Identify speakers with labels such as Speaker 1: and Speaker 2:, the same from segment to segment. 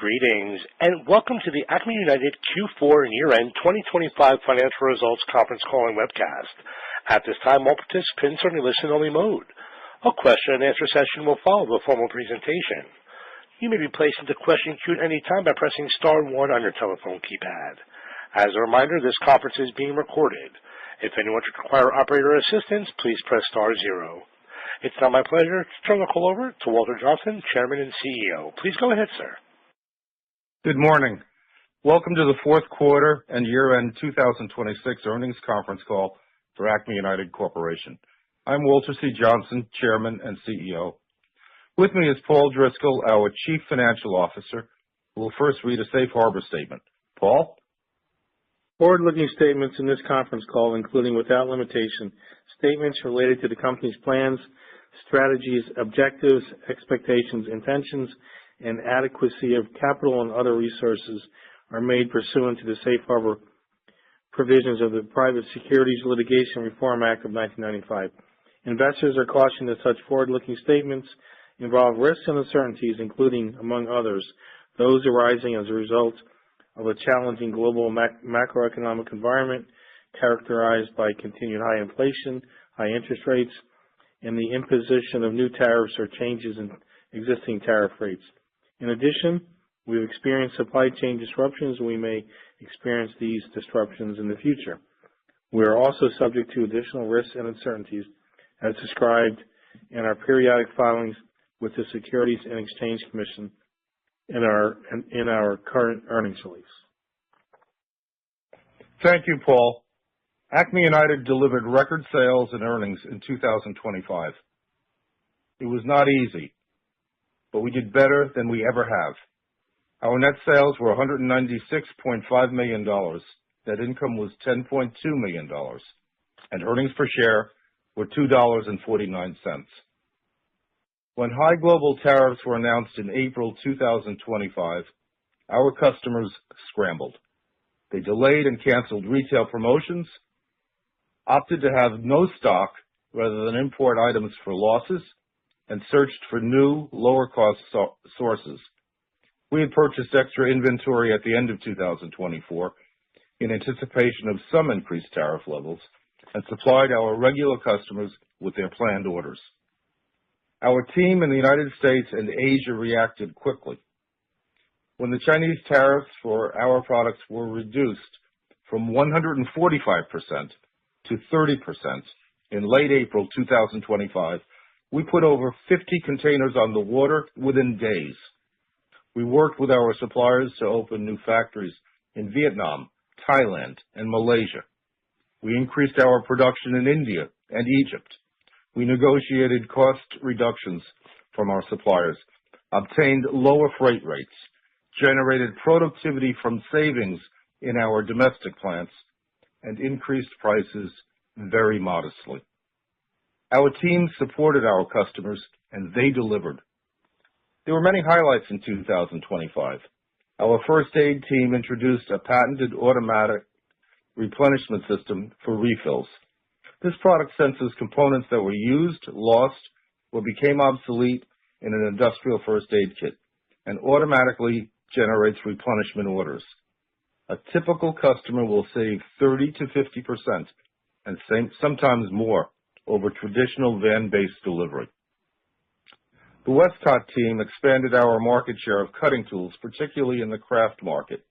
Speaker 1: Greetings, and welcome to the Acme United Q4 and year-end 2025 financial results conference call and webcast. At this time, all participants are in listen-only mode. A question-and-answer session will follow the formal presentation. You may be placed into question queue at any time by pressing star 1 on your telephone keypad. As a reminder, this conference is being recorded. If anyone should require operator assistance, please press star 0. It's now my pleasure to turn the call over to Walter Johnson, Chairman and CEO. Please go ahead, sir.
Speaker 2: Good morning. Welcome to the fourth quarter and year-end 2026 earnings conference call for Acme United Corporation. I'm Walter C. Johnson, Chairman and CEO. With me is Paul Driscoll, our Chief Financial Officer, who will first read a safe harbor statement. Paul?
Speaker 3: Forward-looking statements in this conference call, including without limitation, statements related to the company's plans, strategies, objectives, expectations, intentions, and adequacy of capital and other resources are made pursuant to the safe harbor provisions of the Private Securities Litigation Reform Act of 1995. Investors are cautioned that such forward-looking statements involve risks and uncertainties, including, among others, those arising as a result of a challenging global macroeconomic environment characterized by continued high inflation, high interest rates, and the imposition of new tariffs or changes in existing tariff rates. In addition, we've experienced supply chain disruptions, and we may experience these disruptions in the future. We are also subject to additional risks and uncertainties as described in our periodic filings with the Securities and Exchange Commission in our current earnings release.
Speaker 2: Thank you, Paul. Acme United delivered record sales and earnings in 2025. It was not easy, but we did better than we ever have. Our net sales were $196.5 million. Net income was $10.2 million, and earnings per share were $2.49. When high global tariffs were announced in April 2025, our customers scrambled. They delayed and canceled retail promotions, opted to have no stock rather than import items for losses, and searched for new, lower-cost sources. We had purchased extra inventory at the end of 2024 in anticipation of some increased tariff levels and supplied our regular customers with their planned orders. Our team in the United States and Asia reacted quickly. When the Chinese tariffs for our products were reduced from 145% to 30% in late April 2025, we put over 50 containers on the water within days. We worked with our suppliers to open new factories in Vietnam, Thailand, and Malaysia. We increased our production in India and Egypt. We negotiated cost reductions from our suppliers, obtained lower freight rates, generated productivity from savings in our domestic plants, and increased prices very modestly. Our team supported our customers, and they delivered. There were many highlights in 2025. Our first aid team introduced a patented automatic replenishment system for refills. This product senses components that were used, lost, or became obsolete in an industrial first aid kit and automatically generates replenishment orders. A typical customer will save 30 to 50% and sometimes more over traditional van-based delivery. The Westcott team expanded our market share of cutting tools, particularly in the craft market.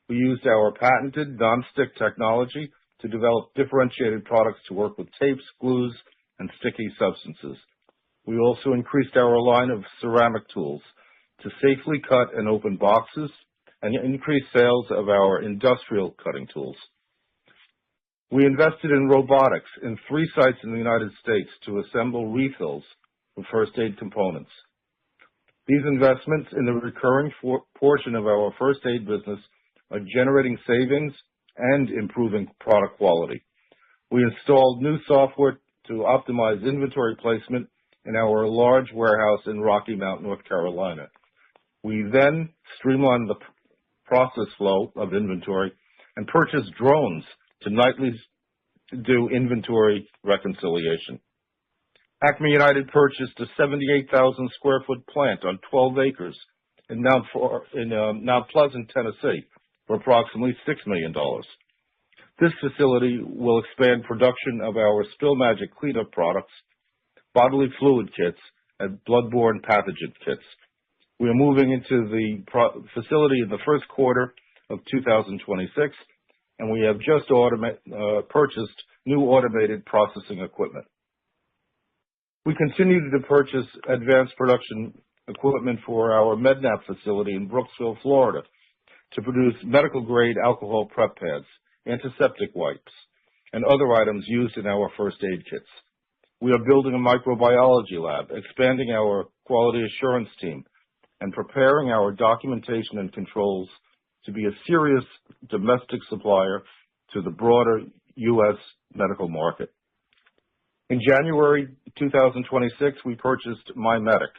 Speaker 2: We used our patented non-stick technology to develop differentiated products to work with tapes, glues, and sticky substances. We also increased our line of ceramic tools to safely cut and open boxes and increase sales of our industrial cutting tools. We invested in robotics in 3 sites in the United States to assemble refills for first aid components. These investments in the recurring portion of our first aid business are generating savings and improving product quality. We installed new software to optimize inventory placement in our large warehouse in Rocky Mount, North Carolina. We then streamlined the process flow of inventory and purchased drones to nightly do inventory reconciliation. Acme United purchased a 78,000 square foot plant on 12 acres in Mount Pleasant, Tennessee, for approximately $6 million. This facility will expand production of our Spill Magic cleanup products, bodily fluid kits, and bloodborne pathogen kits. We are moving into the facility in the first quarter of 2026, and we have just purchased new automated processing equipment. We continue to purchase advanced production equipment for our Med-Nap facility in Brooksville, Florida, to produce medical-grade alcohol prep pads, antiseptic wipes, and other items used in our first aid kits. We are building a microbiology lab, expanding our quality assurance team, and preparing our documentation and controls to be a serious domestic supplier to the broader U.S. medical market. In January 2026, we purchased MyMedic,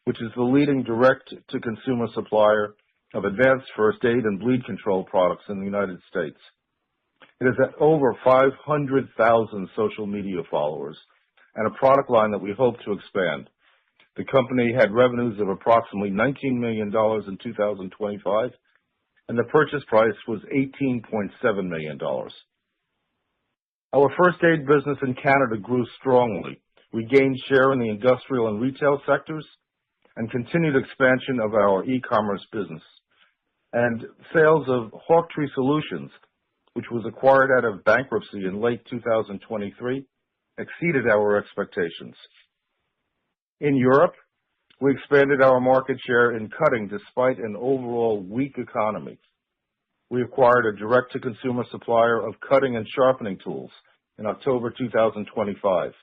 Speaker 2: which is the leading direct-to-consumer supplier of advanced first aid and bleed control products in the United States. It has over 500,000 social media followers and a product line that we hope to expand. The company had revenues of approximately $19 million in 2025, and the purchase price was $18.7 million. Our first aid business in Canada grew strongly. We gained share in the industrial and retail sectors and continued expansion of our e-commerce business. And sales of Hawktree Solutions, which was acquired out of bankruptcy in late 2023, exceeded our expectations. In Europe, we expanded our market share in cutting despite an overall weak economy. We acquired a direct-to-consumer supplier of cutting and sharpening tools in October 2025.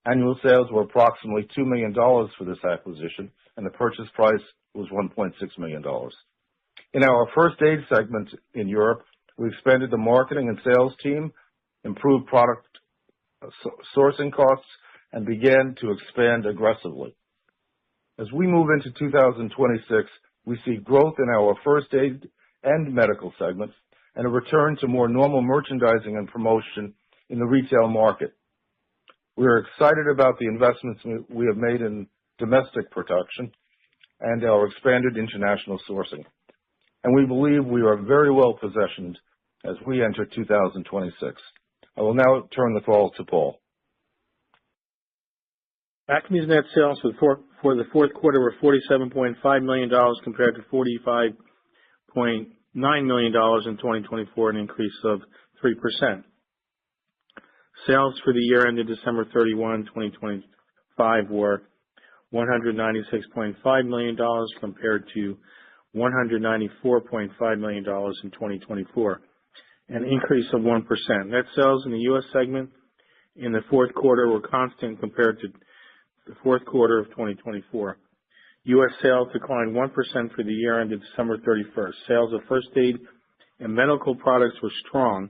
Speaker 2: Annual sales were approximately $2 million for this acquisition, and the purchase price was $1.6 million. In our first aid segment in Europe, we expanded the marketing and sales team, improved product sourcing costs, and began to expand aggressively. As we move into 2026, we see growth in our first aid and medical segments and a return to more normal merchandising and promotion in the retail market. We are excited about the investments we have made in domestic production and our expanded international sourcing, and we believe we are very well positioned as we enter 2026. I will now turn the call to Paul.
Speaker 3: Acme's net sales for the fourth quarter were $47.5 million compared to $45.9 million in 2024, an increase of 3%. Sales for the year ended December 31, 2025 were $196.5 million compared to $194.5 million in 2024, an increase of 1%. Net sales in the U.S. segment in the fourth quarter were constant compared to the fourth quarter of 2024. U.S. sales declined 1% for the year ended December 31st. Sales of first aid and medical products were strong.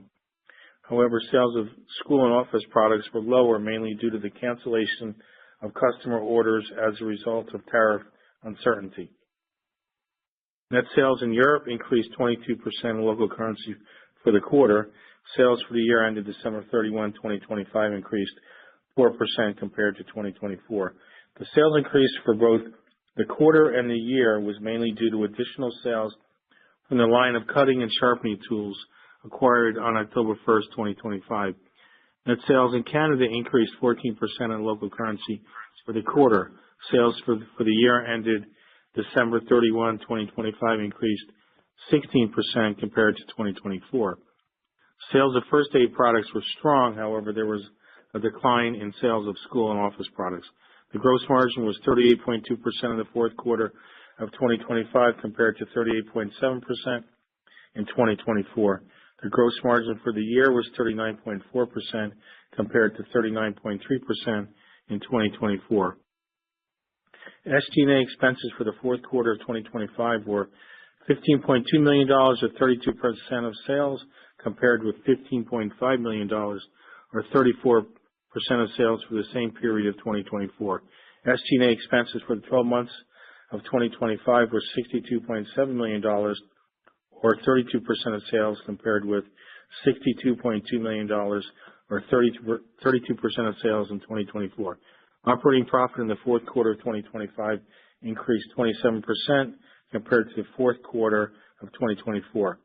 Speaker 3: However, sales of school and office products were lower, mainly due to the cancellation of customer orders as a result of tariff uncertainty. Net sales in Europe increased 22% in local currency for the quarter. Sales for the year ended December 31, 2025 increased 4% compared to 2024. The sales increase for both the quarter and the year was mainly due to additional sales from the line of cutting and sharpening tools acquired on October 1st, 2025. Net sales in Canada increased 14% in local currency for the quarter. Sales for the year ended December 31, 2025 increased 16% compared to 2024. Sales of first aid products were strong. However, there was a decline in sales of school and office products. The gross margin was 38.2% in the fourth quarter of 2025 compared to 38.7% in 2024. The gross margin for the year was 39.4% compared to 39.3% in 2024. SG&A expenses for the fourth quarter of 2025 were $15.2 million, or 32% of sales, compared with $15.5 million, or 34% of sales for the same period of 2024. SG&A expenses for the 12 months of 2025 were $62.7 million, or 32% of sales, compared with $62.2 million, or 32% of sales in 2024. Operating profit in the fourth quarter of 2025 increased 27% compared to the fourth quarter of 2024.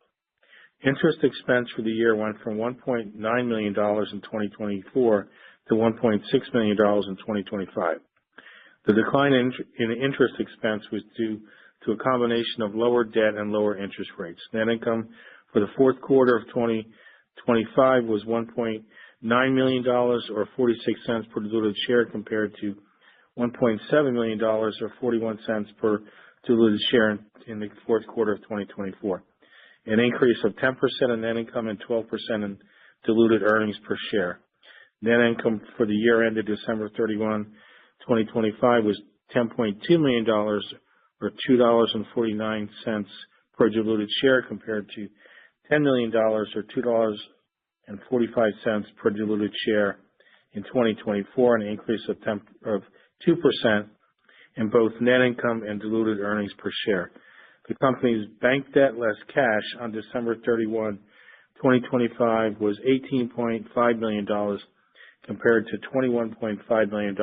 Speaker 3: Interest expense for the year went from $1.9 million in 2024 to $1.6 million in 2025. The decline in interest expense was due to a combination of lower debt and lower interest rates. Net income for the fourth quarter of 2025 was $1.9 million, or 46 cents per diluted share, compared to $1.7 million, or 41 cents per diluted share in the fourth quarter of 2024, an increase of 10% in net income and 12% in diluted earnings per share. Net income for the year ended December 31, 2025 was $10.2 million, or $2.49 per diluted share, compared to $10 million, or $2.45 per diluted share in 2024, an increase of 2% in both net income and diluted earnings per share. The company's bank debt less cash on December 31, 2025 was $18.5 million compared to $21.5 million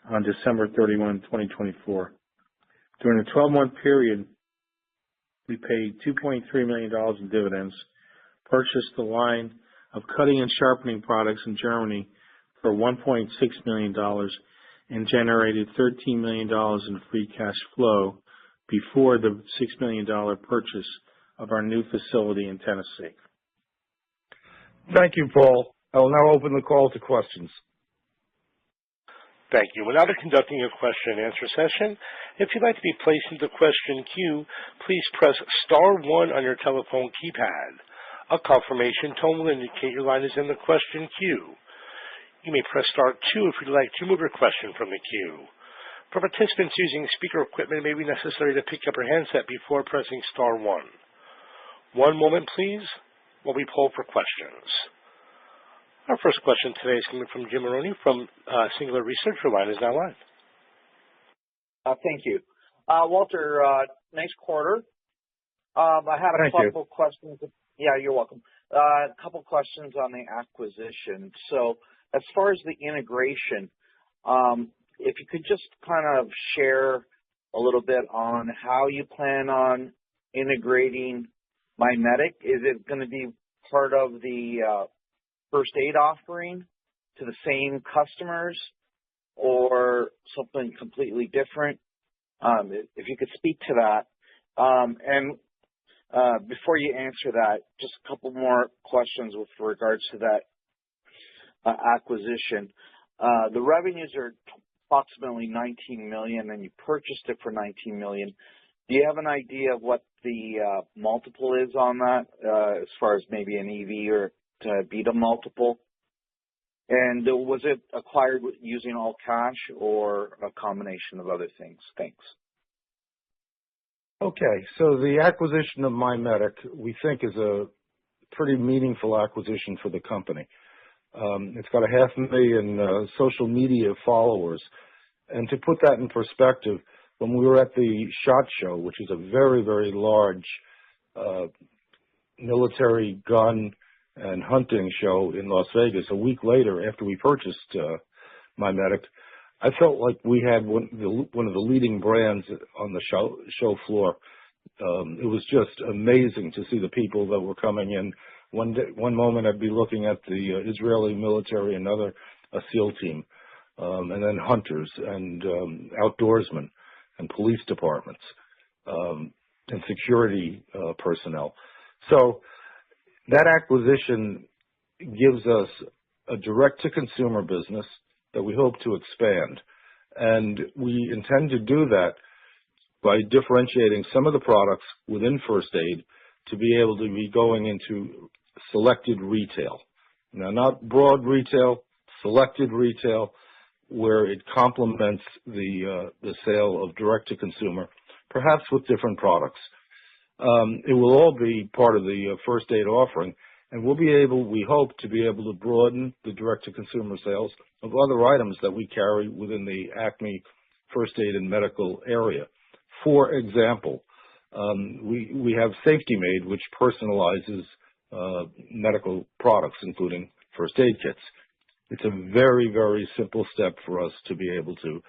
Speaker 3: on December 31, 2024. During the 12-month period, we paid $2.3 million in dividends, purchased a line of cutting and sharpening products in Germany for $1.6 million, and generated $13 million in free cash flow before the $6 million purchase of our new facility in Tennessee.
Speaker 2: Thank you, Paul. I will now open the call to questions.
Speaker 1: Thank you. We'll now be conducting a question and answer session. If you'd like to be placed into the question queue, please press star one on your telephone keypad. A confirmation tone will indicate your line is in the question queue. You may press star two if you'd like to remove your question from the queue. For participants using speaker equipment, it may be necessary to pick up your handset before pressing star one. One moment, please, while we poll for questions. Our first question today is coming from Jim Maroney from Singular Research. Your line is now live.
Speaker 4: Thank you. Walter, nice quarter. I had a couple questions. Yeah, you're welcome. A couple questions on the acquisition. So as far as the integration, if you could just kind of share a little bit on how you plan on integrating MyMedic. Is it going to be part of the first aid offering to the same customers or something completely different? If you could speak to that. And before you answer that, just a couple more questions with regards to that acquisition. The revenues are approximately $19 million, and you purchased it for $19 million. Do you have an idea of what the multiple is on that, as far as maybe an EV or to beta multiple? And was it acquired using all cash or a combination of other things? Thanks.
Speaker 2: Okay, so the acquisition of MyMedic, we think, is a pretty meaningful acquisition for the company. It's got 500,000 social media followers. And to put that in perspective, when we were at the SHOT Show, which is a very, very large military gun and hunting show in Las Vegas, a week later after we purchased MyMedic, I felt like we had one of the leading brands on the show floor. It was just amazing to see the people that were coming in. One moment I'd be looking at the Israeli military, another a SEAL team, and then hunters and outdoorsmen and police departments and security personnel. So that acquisition gives us a direct-to-consumer business that we hope to expand. And we intend to do that by differentiating some of the products within first aid to be able to be going into selected retail. Now, not broad retail, selected retail, where it complements the sale of direct-to-consumer, perhaps with different products. It will all be part of the first aid offering, and we hope to be able to broaden the direct-to-consumer sales of other items that we carry within the Acme first aid and medical area. For example, we have Safety Made, which personalizes medical products, including first aid kits. It's a very, very simple step for us to be able to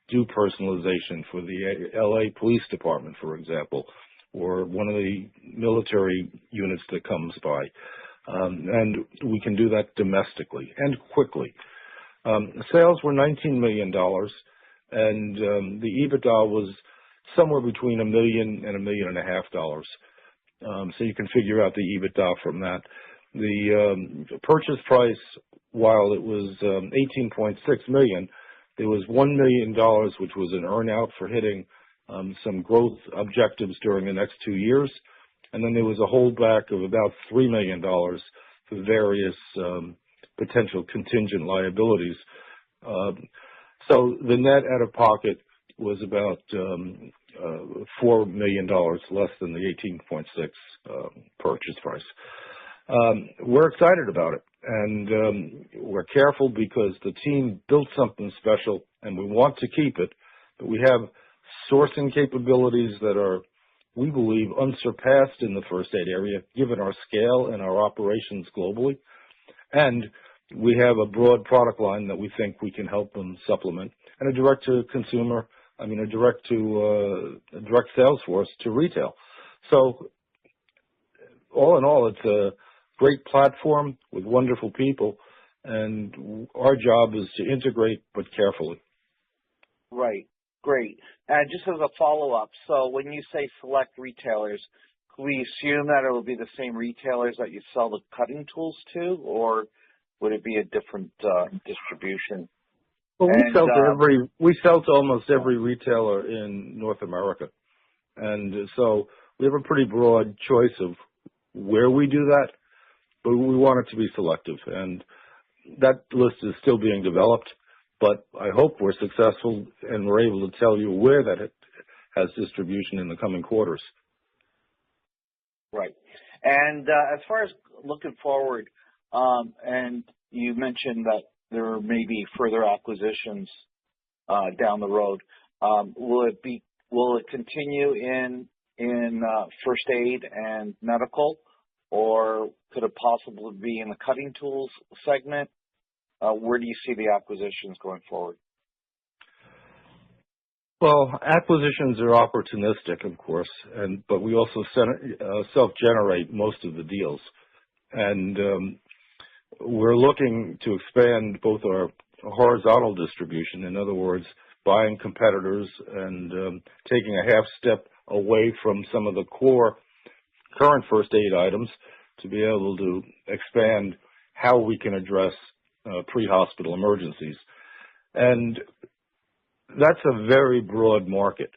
Speaker 2: do personalization for the LA Police Department, for example, or one of the military units that comes by. And we can do that domestically and quickly. Sales were $19 million, and the EBITDA was somewhere between $1 million and $1.5 million. So you can figure out the EBITDA from that. The purchase price, while it was $18.6 million, there was $1 million, which was an earn-out for hitting some growth objectives during the next 2 years. And then there was a holdback of about $3 million for various potential contingent liabilities. So the net out-of-pocket was about $4 million less than the 18.6 purchase price. We're excited about it, and we're careful because the team built something special, and we want to keep it. But we have sourcing capabilities that are, we believe, unsurpassed in the first aid area, given our scale and our operations globally. And we have a broad product line that we think we can help them supplement, and a direct sales force to retail. So all in all, it's a great platform with wonderful people, and our job is to integrate, but carefully.
Speaker 4: Right. Great. And just as a follow-up, so when you say select retailers, can we assume that it will be the same retailers that you sell the cutting tools to, or would it be a different distribution?
Speaker 2: Well, we sell to almost every retailer in North America, and so we have a pretty broad choice of where we do that, but we want it to be selective, and that list is still being developed. But I hope we're successful and we're able to tell you where that it has distribution in the coming quarters.
Speaker 4: Right. And as far as looking forward, and you mentioned that there may be further acquisitions down the road. Will it continue in first aid and medical, or could it possibly be in the cutting tools segment? Where do you see the acquisitions going forward?
Speaker 2: Well, acquisitions are opportunistic, of course, but we also self-generate most of the deals. And we're looking to expand both our horizontal distribution, in other words, buying competitors and taking a half step away from some of the core current first aid items to be able to expand how we can address pre-hospital emergencies. And that's a very broad market.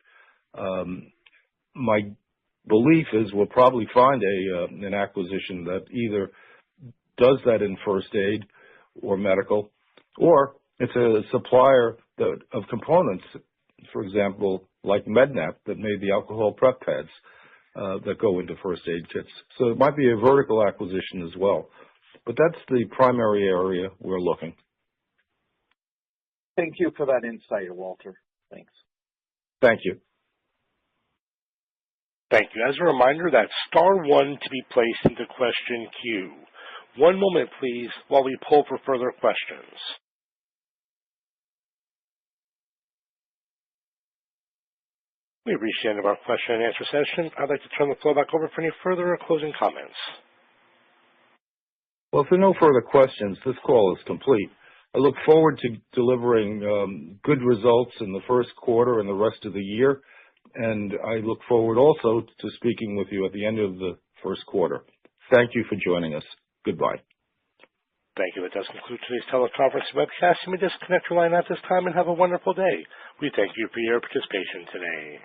Speaker 2: My belief is we'll probably find an acquisition that either does that in first aid or medical, or it's a supplier of components, for example, like Med-Nap that made the alcohol prep pads that go into first aid kits. So it might be a vertical acquisition as well. But that's the primary area we're looking.
Speaker 4: Thank you for that insight, Walter. Thanks.
Speaker 2: Thank you.
Speaker 1: Thank you. As a reminder, that's star one to be placed into question queue. One moment, please, while we pull for further questions. We've reached the end of our question and answer session. I'd like to turn the floor back over for any further or closing comments.
Speaker 2: Well, if there are no further questions, this call is complete. I look forward to delivering good results in the first quarter and the rest of the year, and I look forward also to speaking with you at the end of the first quarter. Thank you for joining us. Goodbye.
Speaker 1: Thank you. That does conclude today's teleconference webcast. You may disconnect your line at this time and have a wonderful day. We thank you for your participation today.